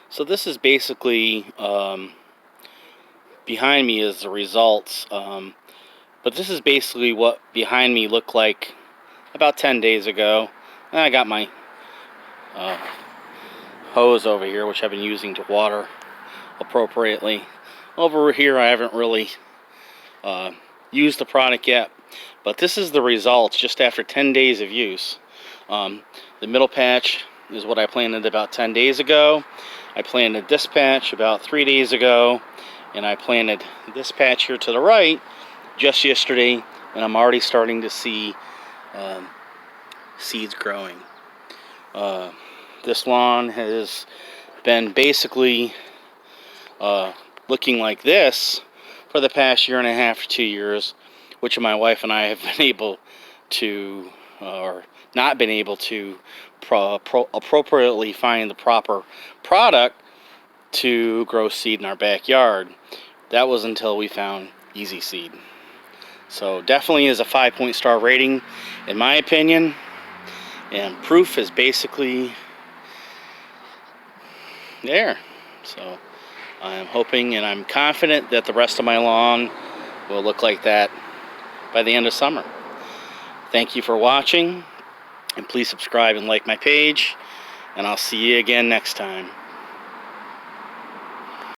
So this is basically, behind me is the results, but this is basically what behind me looked like about 10 days ago. And I got my hose over here, which I've been using to water appropriately. Over here I haven't really used the product yet, but this is the results just after 10 days of use. The middle patch is what I planted about 10 days ago. I planted this patch about 3 days ago, and I planted this patch here to the right just yesterday, and I'm already starting to see seeds growing. This lawn has been basically looking like this for the past year and a half to 2 years, which my wife and I have been able to, or not been able to, appropriately find the proper product to grow seed in our backyard. That was until we found Easy Seed. So definitely is a 5-point star rating in my opinion, and proof is basically there. So I'm hoping and I'm confident that the rest of my lawn will look like that by the end of summer. Thank you for watching, and please subscribe and like my page, and I'll see you again next time.